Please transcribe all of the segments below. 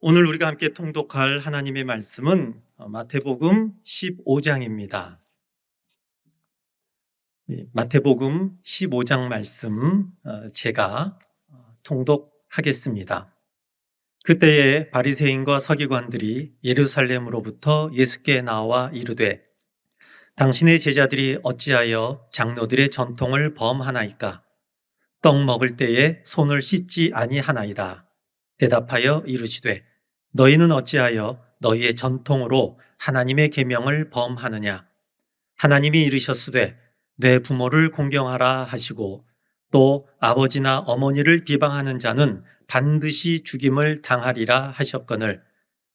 오늘 우리가 함께 통독할 하나님의 말씀은 마태복음 15장입니다. 마태복음 15장 말씀 제가 통독하겠습니다. 그때에 바리새인과 서기관들이 예루살렘으로부터 예수께 나와 이르되 당신의 제자들이 어찌하여 장로들의 전통을 범하나이까? 떡 먹을 때에 손을 씻지 아니하나이다. 대답하여 이르시되 너희는 어찌하여 너희의 전통으로 하나님의 계명을 범하느냐. 하나님이 이르셨으되 내 부모를 공경하라 하시고 또 아버지나 어머니를 비방하는 자는 반드시 죽임을 당하리라 하셨거늘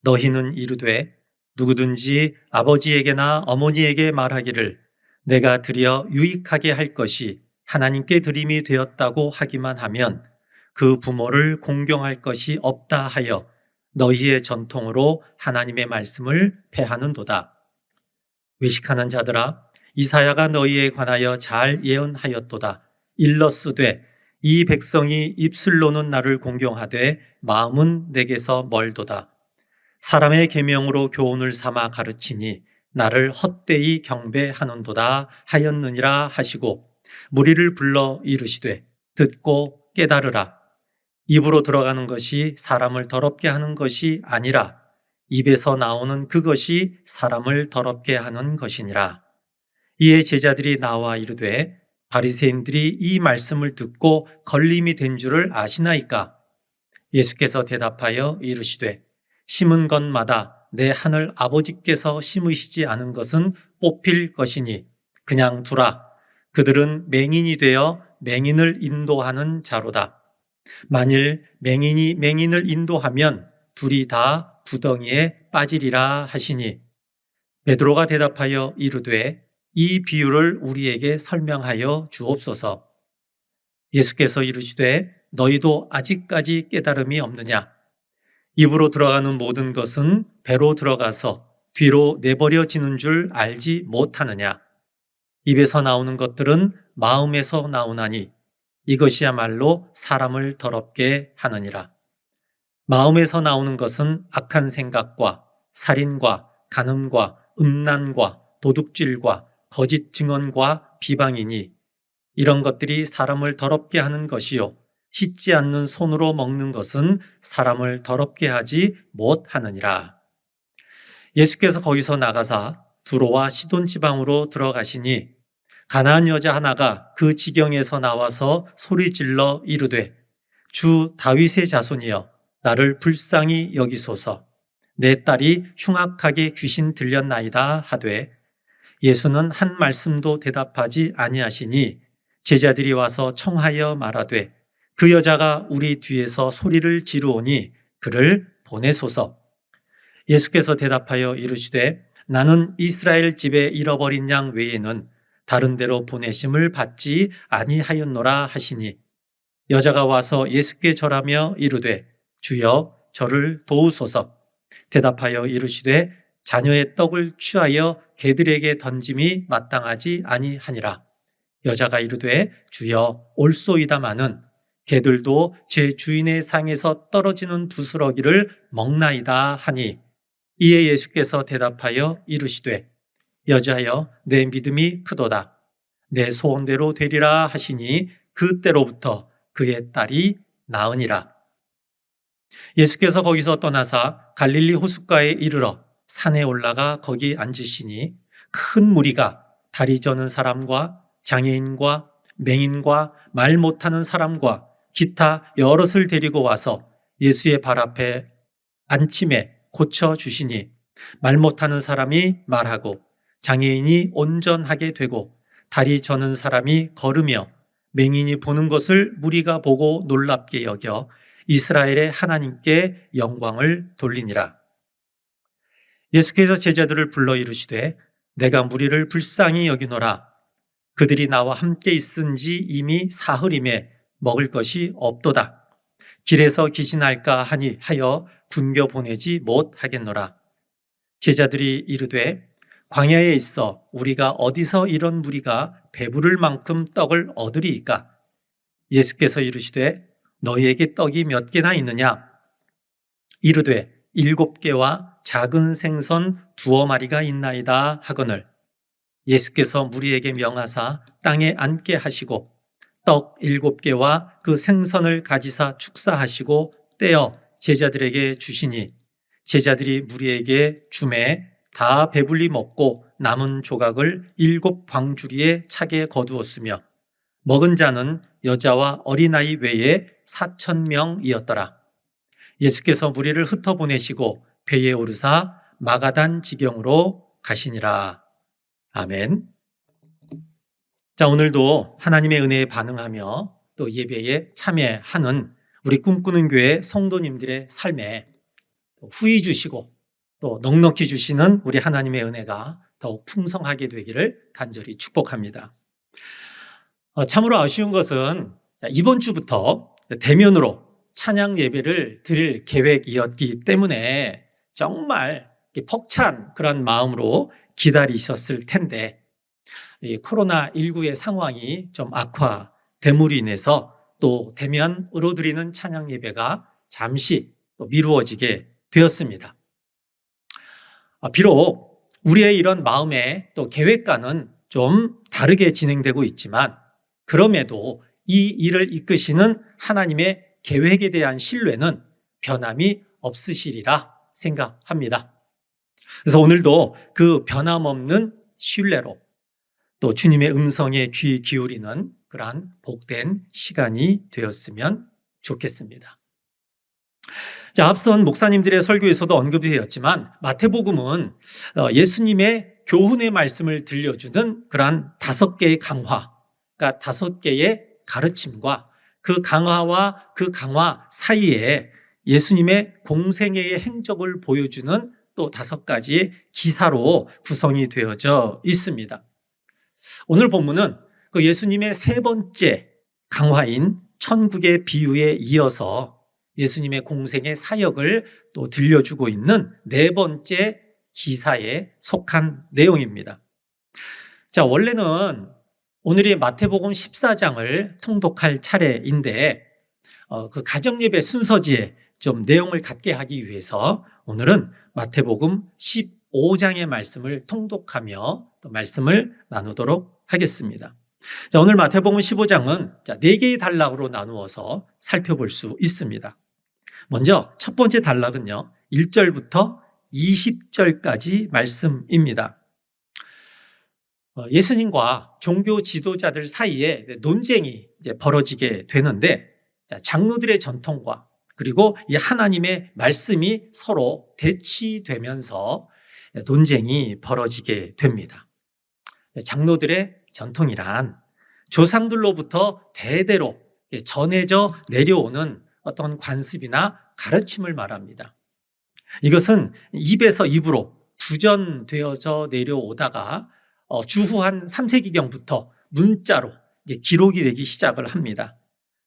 너희는 이르되 누구든지 아버지에게나 어머니에게 말하기를 내가 드려 유익하게 할 것이 하나님께 드림이 되었다고 하기만 하면 그 부모를 공경할 것이 없다 하여 너희의 전통으로 하나님의 말씀을 폐하는도다. 외식하는 자들아, 이사야가 너희에 관하여 잘 예언하였도다. 일러스되 이 백성이 입술로는 나를 공경하되 마음은 내게서 멀도다. 사람의 계명으로 교훈을 삼아 가르치니 나를 헛되이 경배하는도다 하였느니라 하시고 무리를 불러 이르시되 듣고 깨달으라. 입으로 들어가는 것이 사람을 더럽게 하는 것이 아니라 입에서 나오는 그것이 사람을 더럽게 하는 것이니라. 이에 제자들이 나와 이르되 바리새인들이 이 말씀을 듣고 걸림이 된 줄을 아시나이까? 예수께서 대답하여 이르시되 심은 것마다 내 하늘 아버지께서 심으시지 않은 것은 뽑힐 것이니 그냥 두라. 그들은 맹인이 되어 맹인을 인도하는 자로다. 만일 맹인이 맹인을 인도하면 둘이 다 구덩이에 빠지리라 하시니 베드로가 대답하여 이르되 이 비유를 우리에게 설명하여 주옵소서. 예수께서 이르시되 너희도 아직까지 깨달음이 없느냐? 입으로 들어가는 모든 것은 배로 들어가서 뒤로 내버려지는 줄 알지 못하느냐? 입에서 나오는 것들은 마음에서 나오나니 이것이야말로 사람을 더럽게 하느니라. 마음에서 나오는 것은 악한 생각과 살인과 간음과 음란과 도둑질과 거짓 증언과 비방이니 이런 것들이 사람을 더럽게 하는 것이요 씻지 않는 손으로 먹는 것은 사람을 더럽게 하지 못하느니라. 예수께서 거기서 나가사 두로와 시돈 지방으로 들어가시니 가나안 여자 하나가 그 지경에서 나와서 소리질러 이르되 주 다윗의 자손이여 나를 불쌍히 여기소서. 내 딸이 흉악하게 귀신 들렸나이다 하되 예수는 한 말씀도 대답하지 아니하시니 제자들이 와서 청하여 말하되 그 여자가 우리 뒤에서 소리를 지르오니 그를 보내소서. 예수께서 대답하여 이르시되 나는 이스라엘 집에 잃어버린 양 외에는 다른 데로 보내심을 받지 아니하였노라 하시니 여자가 와서 예수께 절하며 이르되 주여 저를 도우소서. 대답하여 이르시되 자녀의 떡을 취하여 개들에게 던짐이 마땅하지 아니하니라. 여자가 이르되 주여 올소이다마는 개들도 제 주인의 상에서 떨어지는 부스러기를 먹나이다 하니 이에 예수께서 대답하여 이르시되 여자여 내 믿음이 크도다. 내 소원대로 되리라 하시니 그때로부터 그의 딸이 나으니라. 예수께서 거기서 떠나사 갈릴리 호숫가에 이르러 산에 올라가 거기 앉으시니 큰 무리가 다리 저는 사람과 장애인과 맹인과 말 못하는 사람과 기타 여럿을 데리고 와서 예수의 발 앞에 앉힘에 고쳐주시니 말 못하는 사람이 말하고 장애인이 온전하게 되고 다리 저는 사람이 걸으며 맹인이 보는 것을 무리가 보고 놀랍게 여겨 이스라엘의 하나님께 영광을 돌리니라. 예수께서 제자들을 불러 이르시되 내가 무리를 불쌍히 여기노라. 그들이 나와 함께 있은지 이미 사흘임에 먹을 것이 없도다. 길에서 기신할까 하니 하여 굶겨 보내지 못하겠노라. 제자들이 이르되 광야에 있어 우리가 어디서 이런 무리가 배부를 만큼 떡을 얻으리이까? 예수께서 이르시되 너희에게 떡이 몇 개나 있느냐? 이르되 7개와 작은 생선 2마리가 있나이다 하거늘 예수께서 무리에게 명하사 땅에 앉게 하시고 떡 7개와 그 생선을 가지사 축사하시고 떼어 제자들에게 주시니 제자들이 무리에게 주매 다 배불리 먹고 남은 조각을 7 광주리에 차게 거두었으며 먹은 자는 여자와 어린아이 외에 4,000명이었더라. 예수께서 무리를 흩어보내시고 배에 오르사 마가단 지경으로 가시니라. 아멘. 자, 오늘도 하나님의 은혜에 반응하며 또 예배에 참여하는 우리 꿈꾸는 교회 성도님들의 삶에 후히 주시고 또 넉넉히 주시는 우리 하나님의 은혜가 더욱 풍성하게 되기를 간절히 축복합니다. 참으로 아쉬운 것은 이번 주부터 대면으로 찬양 예배를 드릴 계획이었기 때문에 정말 벅찬 그런 마음으로 기다리셨을 텐데 이 코로나19의 상황이 좀 악화됨으로 인해서 또 대면으로 드리는 찬양 예배가 잠시 또 미루어지게 되었습니다. 비록 우리의 이런 마음의 또 계획과는 좀 다르게 진행되고 있지만 그럼에도 이 일을 이끄시는 하나님의 계획에 대한 신뢰는 변함이 없으시리라 생각합니다. 그래서 오늘도 그 변함없는 신뢰로 또 주님의 음성에 귀 기울이는 그러한 복된 시간이 되었으면 좋겠습니다. 자, 앞선 목사님들의 설교에서도 언급이 되었지만 마태복음은 예수님의 교훈의 말씀을 들려주는 그러한 5개의 강화, 그러니까 5개의 가르침과 그 강화와 그 강화 사이에 예수님의 공생애의 행적을 보여주는 또 5가지의 기사로 구성이 되어져 있습니다. 오늘 본문은 그 예수님의 3번째 강화인 천국의 비유에 이어서 예수님의 공생의 사역을 또 들려주고 있는 4번째 기사에 속한 내용입니다. 자, 원래는 오늘이 마태복음 14장을 통독할 차례인데 그 가정예배 순서지에 좀 내용을 갖게 하기 위해서 오늘은 마태복음 15장의 말씀을 통독하며 또 말씀을 나누도록 하겠습니다. 자, 오늘 마태복음 15장은 4개의 단락으로 나누어서 살펴볼 수 있습니다. 먼저 첫 번째 단락은요, 1절부터 20절까지 말씀입니다. 예수님과 종교 지도자들 사이에 논쟁이 이제 벌어지게 되는데 장로들의 전통과 그리고 이 하나님의 말씀이 서로 대치되면서 논쟁이 벌어지게 됩니다. 장로들의 전통이란 조상들로부터 대대로 전해져 내려오는 어떤 관습이나 가르침을 말합니다. 이것은 입에서 입으로 구전되어져 내려오다가 주후 한 3세기경부터 문자로 이제 기록이 되기 시작을 합니다.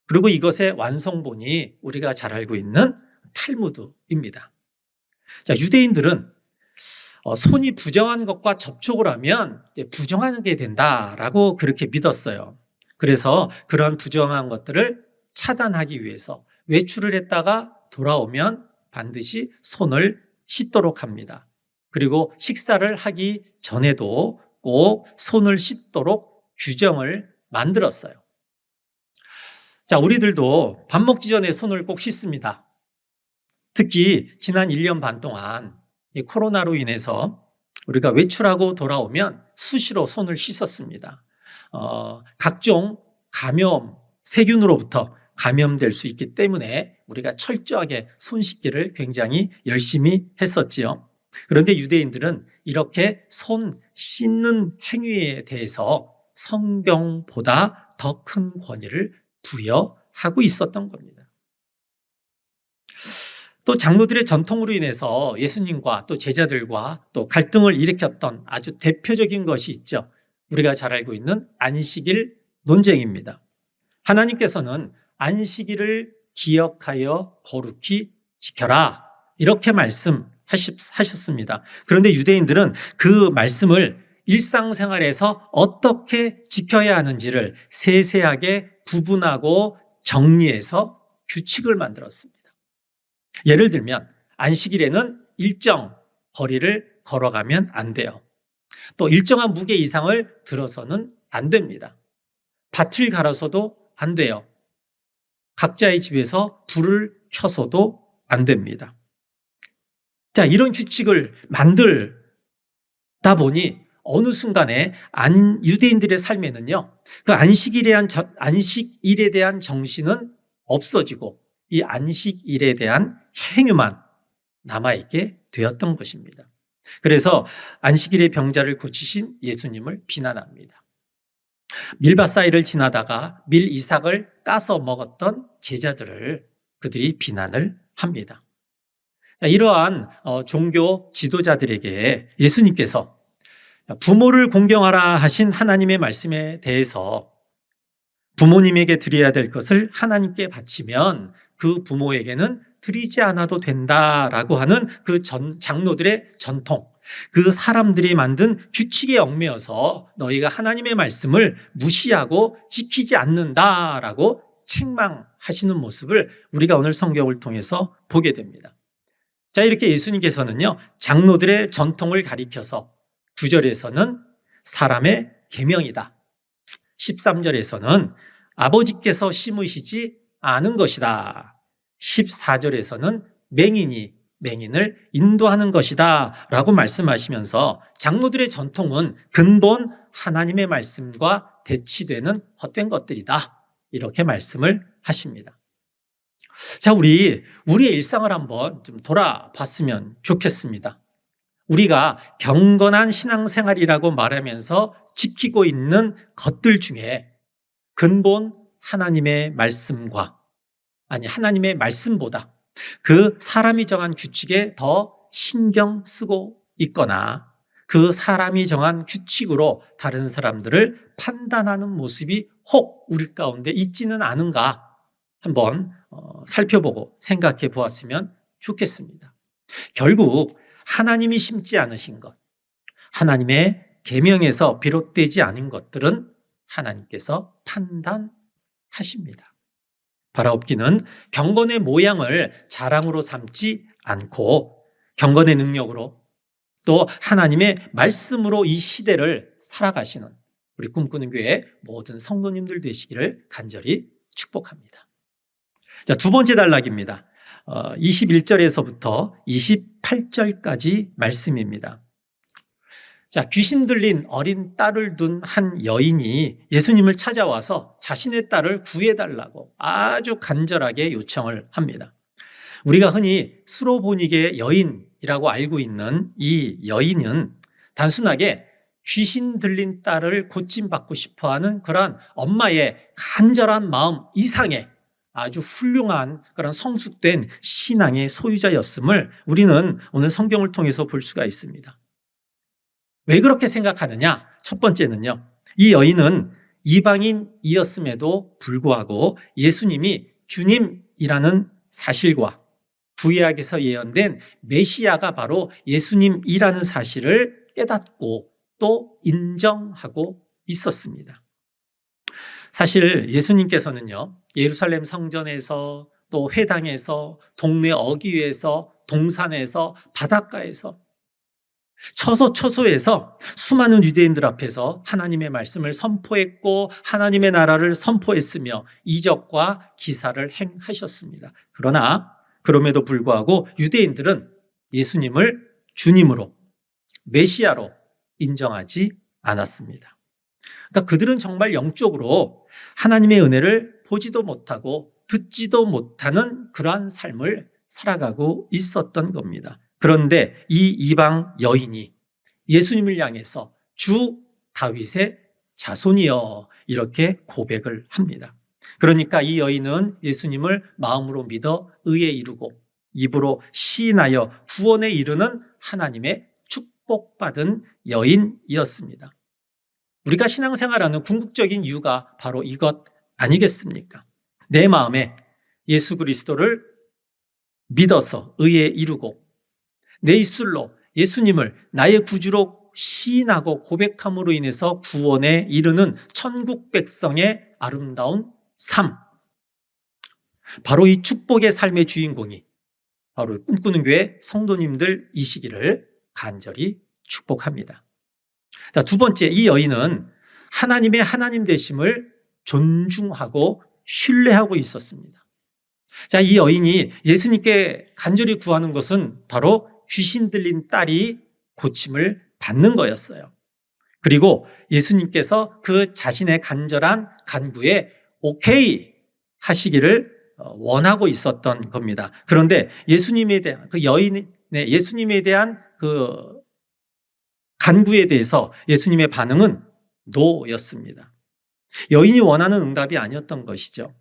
그리고 이것의 완성본이 우리가 잘 알고 있는 탈무드입니다. 자, 유대인들은 손이 부정한 것과 접촉을 하면 부정하게 된다라고 그렇게 믿었어요. 그래서 그런 부정한 것들을 차단하기 위해서 외출을 했다가 돌아오면 반드시 손을 씻도록 합니다. 그리고 식사를 하기 전에도 꼭 손을 씻도록 규정을 만들었어요. 자, 우리들도 밥 먹기 전에 손을 꼭 씻습니다. 특히 지난 1년 반 동안 이 코로나로 인해서 우리가 외출하고 돌아오면 수시로 손을 씻었습니다. 각종 감염, 세균으로부터 감염될 수 있기 때문에 우리가 철저하게 손 씻기를 굉장히 열심히 했었지요. 그런데 유대인들은 이렇게 손 씻는 행위에 대해서 성경보다 더 큰 권위를 부여하고 있었던 겁니다. 또 장로들의 전통으로 인해서 예수님과 또 제자들과 또 갈등을 일으켰던 아주 대표적인 것이 있죠. 우리가 잘 알고 있는 안식일 논쟁입니다. 하나님께서는 안식일을 기억하여 거룩히 지켜라 이렇게 말씀하셨습니다. 그런데 유대인들은 그 말씀을 일상생활에서 어떻게 지켜야 하는지를 세세하게 구분하고 정리해서 규칙을 만들었습니다. 예를 들면 안식일에는 일정 거리를 걸어가면 안 돼요. 또 일정한 무게 이상을 들어서는 안 됩니다. 밭을 갈아서도 안 돼요. 각자의 집에서 불을 켜서도 안 됩니다. 자, 이런 규칙을 만들다 보니 어느 순간에 유대인들의 삶에는요, 그 안식일에 대한 정신은 없어지고 이 안식일에 대한 행위만 남아있게 되었던 것입니다. 그래서 안식일의 병자를 고치신 예수님을 비난합니다. 밀밭 사이를 지나다가 밀 이삭을 까서 먹었던 제자들을 그들이 비난을 합니다. 이러한 종교 지도자들에게 예수님께서 부모를 공경하라 하신 하나님의 말씀에 대해서 부모님에게 드려야 될 것을 하나님께 바치면 그 부모에게는 드리지 않아도 된다라고 하는 그 장로들의 전통, 그 사람들이 만든 규칙에 얽매여서 너희가 하나님의 말씀을 무시하고 지키지 않는다라고 책망하시는 모습을 우리가 오늘 성경을 통해서 보게 됩니다. 자, 이렇게 예수님께서는요, 장로들의 전통을 가리켜서 9절에서는 사람의 계명이다, 13절에서는 아버지께서 심으시지 않은 것이다, 14절에서는 맹인을 인도하는 것이다 라고 말씀하시면서 장로들의 전통은 근본 하나님의 말씀과 대치되는 헛된 것들이다, 이렇게 말씀을 하십니다. 자, 우리의 일상을 한번 좀 돌아봤으면 좋겠습니다. 우리가 경건한 신앙생활이라고 말하면서 지키고 있는 것들 중에 근본 하나님의 말씀과, 하나님의 말씀보다 그 사람이 정한 규칙에 더 신경 쓰고 있거나 그 사람이 정한 규칙으로 다른 사람들을 판단하는 모습이 혹 우리 가운데 있지는 않은가 한번 살펴보고 생각해 보았으면 좋겠습니다. 결국 하나님이 심지 않으신 것, 하나님의 계명에서 비롯되지 않은 것들은 하나님께서 판단하십니다. 바라옵기는 경건의 모양을 자랑으로 삼지 않고 경건의 능력으로 또 하나님의 말씀으로 이 시대를 살아가시는 우리 꿈꾸는 교회 모든 성도님들 되시기를 간절히 축복합니다. 자, 두 번째 단락입니다. 21절에서부터 28절까지 말씀입니다. 자, 귀신 들린 어린 딸을 둔 한 여인이 예수님을 찾아와서 자신의 딸을 구해달라고 아주 간절하게 요청을 합니다. 우리가 흔히 수로보니게의 여인이라고 알고 있는 이 여인은 단순하게 귀신 들린 딸을 고침받고 싶어하는 그런 엄마의 간절한 마음 이상의 아주 훌륭한 그런 성숙된 신앙의 소유자였음을 우리는 오늘 성경을 통해서 볼 수가 있습니다. 왜 그렇게 생각하느냐? 첫 번째는요, 이 여인은 이방인이었음에도 불구하고 예수님이 주님이라는 사실과 구약에서 예언된 메시아가 바로 예수님이라는 사실을 깨닫고 또 인정하고 있었습니다. 사실 예수님께서는요, 예루살렘 성전에서 또 회당에서 동네 어귀에서 동산에서 바닷가에서 처소처소에서 수많은 유대인들 앞에서 하나님의 말씀을 선포했고 하나님의 나라를 선포했으며 이적과 기사를 행하셨습니다. 그러나 그럼에도 불구하고 유대인들은 예수님을 주님으로 메시아로 인정하지 않았습니다. 그러니까 그들은 정말 영적으로 하나님의 은혜를 보지도 못하고 듣지도 못하는 그러한 삶을 살아가고 있었던 겁니다. 그런데 이 이방 여인이 예수님을 향해서 주 다윗의 자손이여 이렇게 고백을 합니다. 그러니까 이 여인은 예수님을 마음으로 믿어 의에 이르고 입으로 시인하여 구원에 이르는 하나님의 축복받은 여인이었습니다. 우리가 신앙생활하는 궁극적인 이유가 바로 이것 아니겠습니까? 내 마음에 예수 그리스도를 믿어서 의에 이르고 내 입술로 예수님을 나의 구주로 시인하고 고백함으로 인해서 구원에 이르는 천국 백성의 아름다운 삶, 바로 이 축복의 삶의 주인공이 바로 꿈꾸는 교회 성도님들이시기를 간절히 축복합니다. 자, 두 번째, 이 여인은 하나님의 하나님 되심을 존중하고 신뢰하고 있었습니다. 자, 이 여인이 예수님께 간절히 구하는 것은 바로 귀신 들린 딸이 고침을 받는 거였어요. 그리고 예수님께서 그 자신의 간절한 간구에 오케이 하시기를 원하고 있었던 겁니다. 그런데 예수님에 대한 그 여인의 예수님에 대한 그 간구에 대해서 예수님의 반응은 노였습니다. 여인이 원하는 응답이 아니었던 것이죠.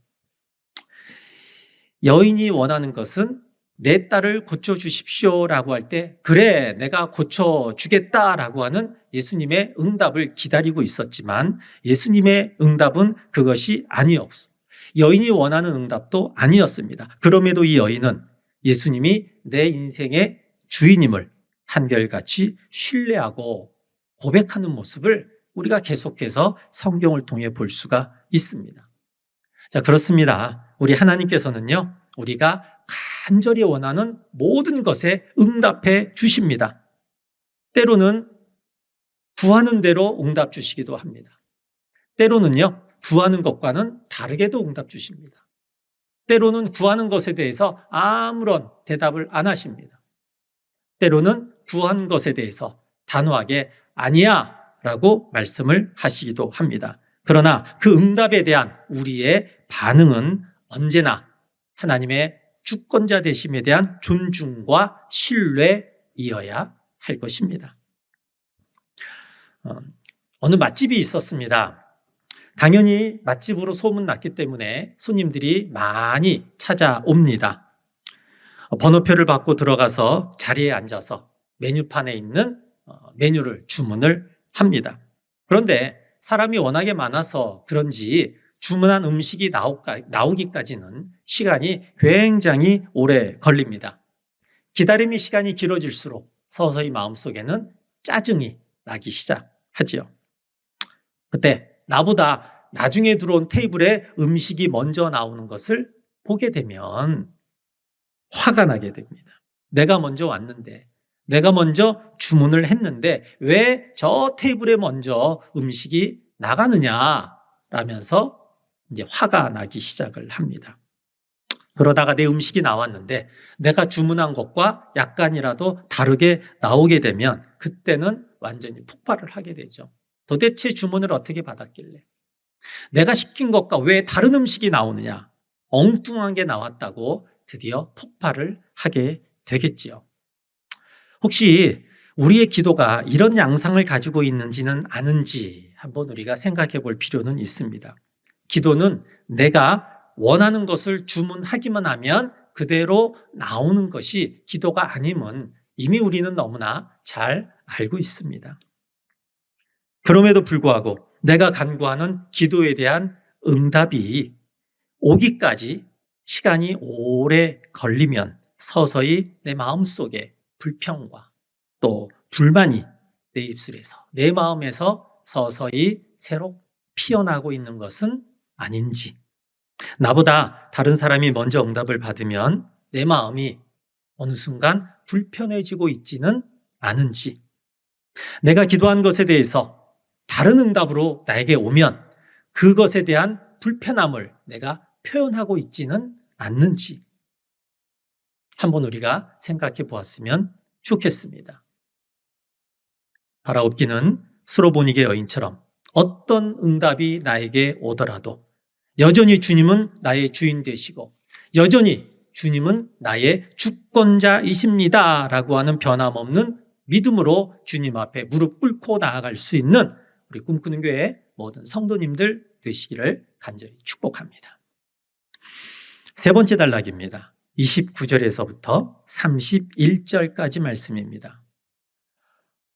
여인이 원하는 것은 내 딸을 고쳐주십시오라고 할 때 그래 내가 고쳐주겠다라고 하는 예수님의 응답을 기다리고 있었지만 예수님의 응답은 그것이 아니었어. 여인이 원하는 응답도 아니었습니다. 그럼에도 이 여인은 예수님이 내 인생의 주인임을 한결같이 신뢰하고 고백하는 모습을 우리가 계속해서 성경을 통해 볼 수가 있습니다. 자, 그렇습니다. 우리 하나님께서는요, 우리가 간절히 원하는 모든 것에 응답해 주십니다. 때로는 구하는 대로 응답 주시기도 합니다. 때로는요, 구하는 것과는 다르게도 응답 주십니다. 때로는 구하는 것에 대해서 아무런 대답을 안 하십니다. 때로는 구한 것에 대해서 단호하게 아니야 라고 말씀을 하시기도 합니다. 그러나 그 응답에 대한 우리의 반응은 언제나 하나님의 주권자 되심에 대한 존중과 신뢰이어야 할 것입니다. 어느 맛집이 있었습니다. 당연히 맛집으로 소문났기 때문에 손님들이 많이 찾아옵니다. 번호표를 받고 들어가서 자리에 앉아서 메뉴판에 있는 메뉴를 주문을 합니다. 그런데 사람이 워낙에 많아서 그런지 주문한 음식이 나오기까지는 시간이 굉장히 오래 걸립니다. 기다림의 시간이 길어질수록 서서히 마음속에는 짜증이 나기 시작하지요. 그때 나보다 나중에 들어온 테이블에 음식이 먼저 나오는 것을 보게 되면 화가 나게 됩니다. 내가 먼저 왔는데, 내가 먼저 주문을 했는데 왜 저 테이블에 먼저 음식이 나가느냐라면서 이제 화가 나기 시작을 합니다. 그러다가 내 음식이 나왔는데 내가 주문한 것과 약간이라도 다르게 나오게 되면 그때는 완전히 폭발을 하게 되죠. 도대체 주문을 어떻게 받았길래? 내가 시킨 것과 왜 다른 음식이 나오느냐? 엉뚱한 게 나왔다고 드디어 폭발을 하게 되겠지요. 혹시 우리의 기도가 이런 양상을 가지고 있는지는 아는지 한번 우리가 생각해 볼 필요는 있습니다. 기도는 내가 원하는 것을 주문하기만 하면 그대로 나오는 것이 기도가 아님은 이미 우리는 너무나 잘 알고 있습니다. 그럼에도 불구하고 내가 간구하는 기도에 대한 응답이 오기까지 시간이 오래 걸리면 서서히 내 마음속에 불평과 또 불만이 내 입술에서 내 마음에서 서서히 새로 피어나고 있는 것은 아닌지, 나보다 다른 사람이 먼저 응답을 받으면 내 마음이 어느 순간 불편해지고 있지는 않은지, 내가 기도한 것에 대해서 다른 응답으로 나에게 오면 그것에 대한 불편함을 내가 표현하고 있지는 않는지 한번 우리가 생각해 보았으면 좋겠습니다. 바라옵기는 수로보니게 여인처럼 어떤 응답이 나에게 오더라도 여전히 주님은 나의 주인 되시고 여전히 주님은 나의 주권자이십니다 라고 하는 변함없는 믿음으로 주님 앞에 무릎 꿇고 나아갈 수 있는 우리 꿈꾸는 교회 모든 성도님들 되시기를 간절히 축복합니다. 세 번째 단락입니다. 29절에서부터 31절까지 말씀입니다.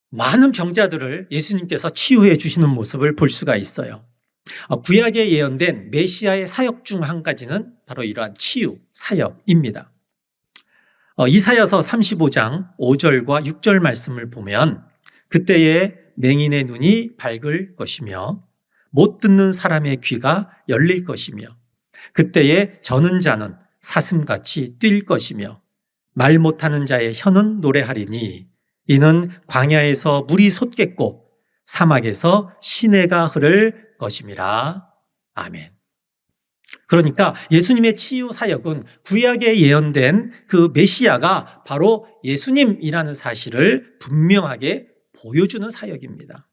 많은 병자들을 예수님께서 치유해 주시는 모습을 볼 수가 있어요. 구약에 예언된 메시아의 사역 중 한 가지는 바로 이러한 치유 사역입니다. 이사야서 35장 5절과 6절 말씀을 보면 그때에 맹인의 눈이 밝을 것이며 못 듣는 사람의 귀가 열릴 것이며 그때에 저는 자는 사슴같이 뛸 것이며 말 못하는 자의 혀는 노래하리니 이는 광야에서 물이 솟겠고 사막에서 시내가 흐를 것임이라. 아멘. 그러니까 예수님의 치유 사역은 구약에 예언된 그 메시아가 바로 예수님이라는 사실을 분명하게 보여주는 사역입니다.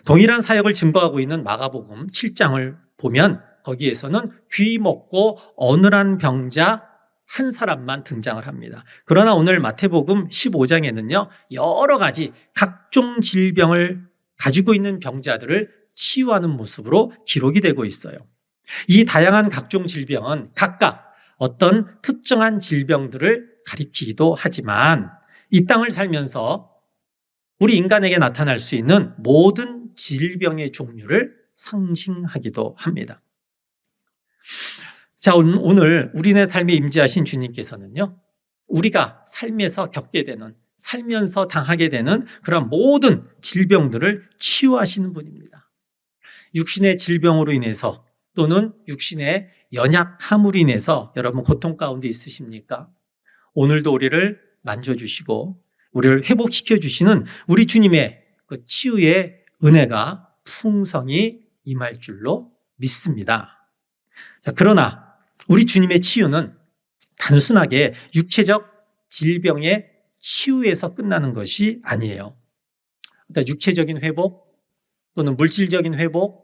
동일한 사역을 증거하고 있는 마가복음 7장을 보면 거기에서는 귀 먹고 어눌한 병자 한 사람만 등장을 합니다. 그러나 오늘 마태복음 15장에는요, 여러 가지 각종 질병을 가지고 있는 병자들을 치유하는 모습으로 기록이 되고 있어요. 이 다양한 각종 질병은 각각 어떤 특정한 질병들을 가리키기도 하지만 이 땅을 살면서 우리 인간에게 나타날 수 있는 모든 질병의 종류를 상징하기도 합니다. 자, 오늘 우리네 삶에 임재하신 주님께서는요, 우리가 삶에서 겪게 되는, 살면서 당하게 되는 그런 모든 질병들을 치유하시는 분입니다. 육신의 질병으로 인해서 또는 육신의 연약함으로 인해서 여러분 고통 가운데 있으십니까? 오늘도 우리를 만져주시고 우리를 회복시켜 주시는 우리 주님의 그 치유의 은혜가 풍성히 임할 줄로 믿습니다. 자, 그러나 우리 주님의 치유는 단순하게 육체적 질병의 치유에서 끝나는 것이 아니에요. 어떤 육체적인 회복 또는 물질적인 회복,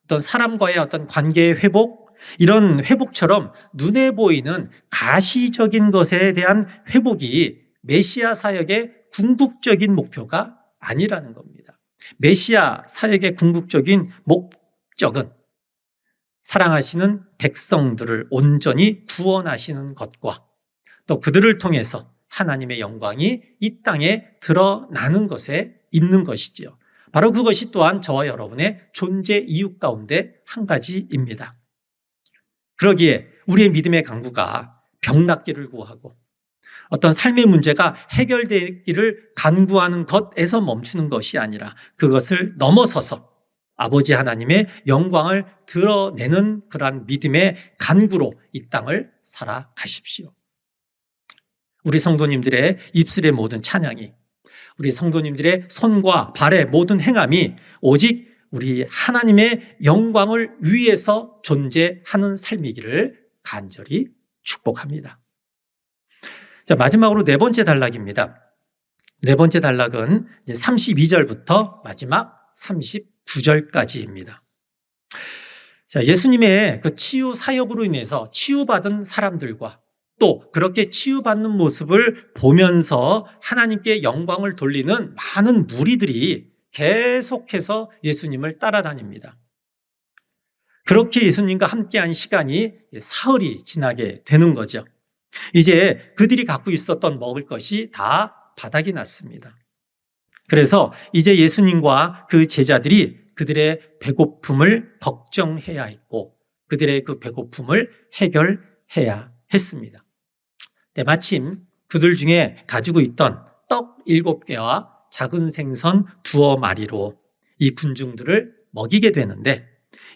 어떤 사람과의 어떤 관계의 회복, 이런 회복처럼 눈에 보이는 가시적인 것에 대한 회복이 메시아 사역의 궁극적인 목표가 아니라는 겁니다. 메시아 사역의 궁극적인 목적은 사랑하시는 백성들을 온전히 구원하시는 것과 또 그들을 통해서 하나님의 영광이 이 땅에 드러나는 것에 있는 것이지요. 바로 그것이 또한 저와 여러분의 존재 이유 가운데 한 가지입니다. 그러기에 우리의 믿음의 강구가 병낫기를 구하고 어떤 삶의 문제가 해결되기를 간구하는 것에서 멈추는 것이 아니라 그것을 넘어서서 아버지 하나님의 영광을 드러내는 그러한 믿음의 간구로 이 땅을 살아가십시오. 우리 성도님들의 입술의 모든 찬양이, 우리 성도님들의 손과 발의 모든 행함이 오직 우리 하나님의 영광을 위해서 존재하는 삶이기를 간절히 축복합니다. 자, 마지막으로 네 번째 단락입니다. 네 번째 단락은 32절부터 마지막 39절까지입니다. 자, 예수님의 그 치유 사역으로 인해서 치유받은 사람들과 또 그렇게 치유받는 모습을 보면서 하나님께 영광을 돌리는 많은 무리들이 계속해서 예수님을 따라다닙니다. 그렇게 예수님과 함께한 시간이 사흘이 지나게 되는 거죠. 이제 그들이 갖고 있었던 먹을 것이 다 바닥이 났습니다. 그래서 이제 예수님과 그 제자들이 그들의 배고픔을 걱정해야 했고 그들의 그 배고픔을 해결해야 했습니다. 마침 그들 중에 가지고 있던 떡 7개와 작은 생선 2마리로 이 군중들을 먹이게 되는데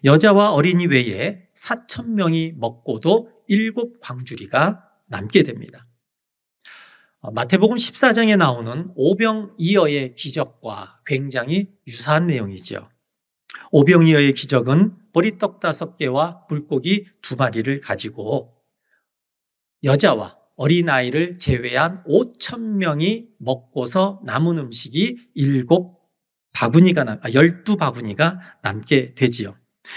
여자와 어린이 외에 4,000명이 먹고도 7광주리가 남게 됩니다. 마태복음 14장에 나오는 오병이어의 기적과 굉장히 유사한 내용이죠. 오병이어의 기적은 보리떡 5개와 물고기 2마리를 가지고 여자와 어린아이를 제외한 5,000명이 먹고서 남은 음식이 12바구니가 남게 되지요.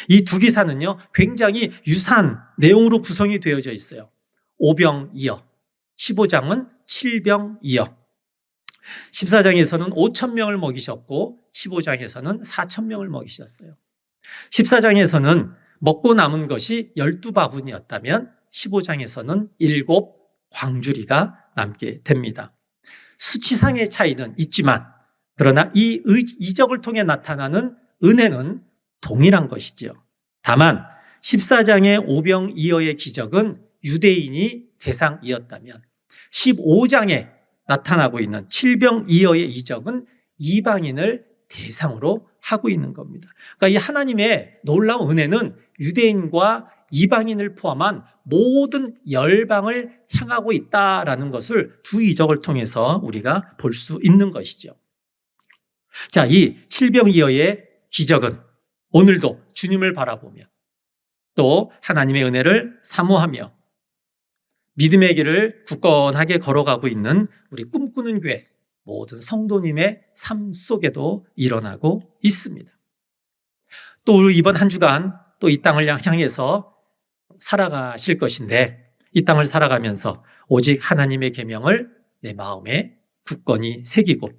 이 두 기사는요, 굉장히 유사한 내용으로 구성이 되어져 있어요. 오병이어, 15장은 7병이어. 14장에서는 5,000명을 먹이셨고 15장에서는 4,000명을 먹이셨어요. 14장에서는 먹고 남은 것이 12바구니였다면 15장에서는 7광주리가 남게 됩니다. 수치상의 차이는 있지만 그러나 이 이적을 통해 나타나는 은혜는 동일한 것이지요. 다만 14장의 오병이어의 기적은 유대인이 대상이었다면 15장에 나타나고 있는 7병이어의 이적은 이방인을 대상으로 하고 있는 겁니다. 그러니까 이 하나님의 놀라운 은혜는 유대인과 이방인을 포함한 모든 열방을 향하고 있다라는 것을 두 이적을 통해서 우리가 볼 수 있는 것이죠. 자, 이 7병이어의 기적은 오늘도 주님을 바라보며 또 하나님의 은혜를 사모하며 믿음의 길을 굳건하게 걸어가고 있는 우리 꿈꾸는 교회 모든 성도님의 삶 속에도 일어나고 있습니다. 또 이번 한 주간 또 이 땅을 향해서 살아가실 것인데 이 땅을 살아가면서 오직 하나님의 계명을 내 마음에 굳건히 새기고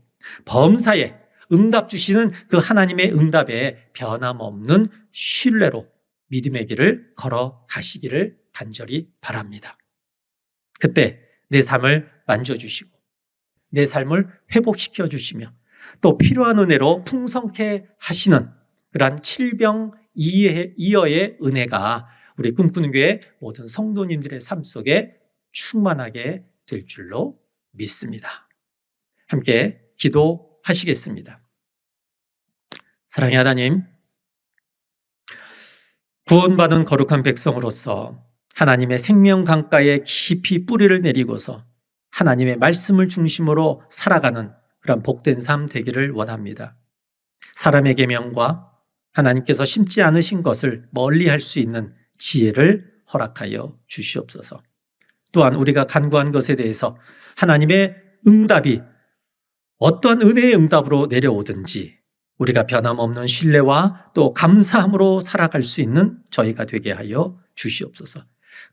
범사에 응답 주시는 그 하나님의 응답에 변함없는 신뢰로 믿음의 길을 걸어가시기를 간절히 바랍니다. 그때 내 삶을 만져주시고 내 삶을 회복시켜 주시며 또 필요한 은혜로 풍성케 하시는 그러한 칠병이어의 은혜가 우리 꿈꾸는 교회 모든 성도님들의 삶 속에 충만하게 될 줄로 믿습니다. 함께 기도하시겠습니다. 사랑의 하나님, 구원받은 거룩한 백성으로서 하나님의 생명 강가에 깊이 뿌리를 내리고서 하나님의 말씀을 중심으로 살아가는 그런 복된 삶 되기를 원합니다. 사람의 계명과 하나님께서 심지 않으신 것을 멀리할 수 있는 지혜를 허락하여 주시옵소서. 또한 우리가 간구한 것에 대해서 하나님의 응답이 어떠한 은혜의 응답으로 내려오든지 우리가 변함없는 신뢰와 또 감사함으로 살아갈 수 있는 저희가 되게 하여 주시옵소서.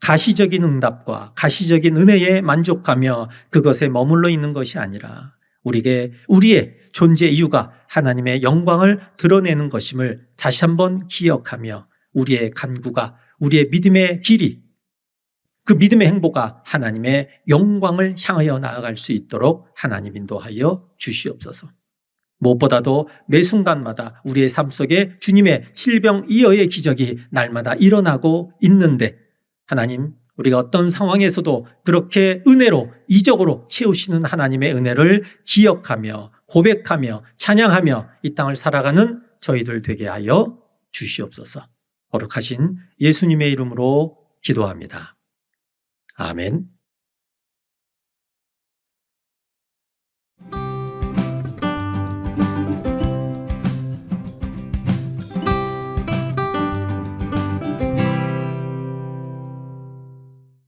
가시적인 응답과 가시적인 은혜에 만족하며 그것에 머물러 있는 것이 아니라 우리의 존재 이유가 하나님의 영광을 드러내는 것임을 다시 한번 기억하며 우리의 간구가 우리의 믿음의 길이 그 믿음의 행보가 하나님의 영광을 향하여 나아갈 수 있도록 하나님 인도하여 주시옵소서. 무엇보다도 매 순간마다 우리의 삶 속에 주님의 칠병이어의 기적이 날마다 일어나고 있는데 하나님, 우리가 어떤 상황에서도 그렇게 은혜로 이적으로 채우시는 하나님의 은혜를 기억하며 고백하며 찬양하며 이 땅을 살아가는 저희들 되게 하여 주시옵소서. 거룩하신 예수님의 이름으로 기도합니다. 아멘.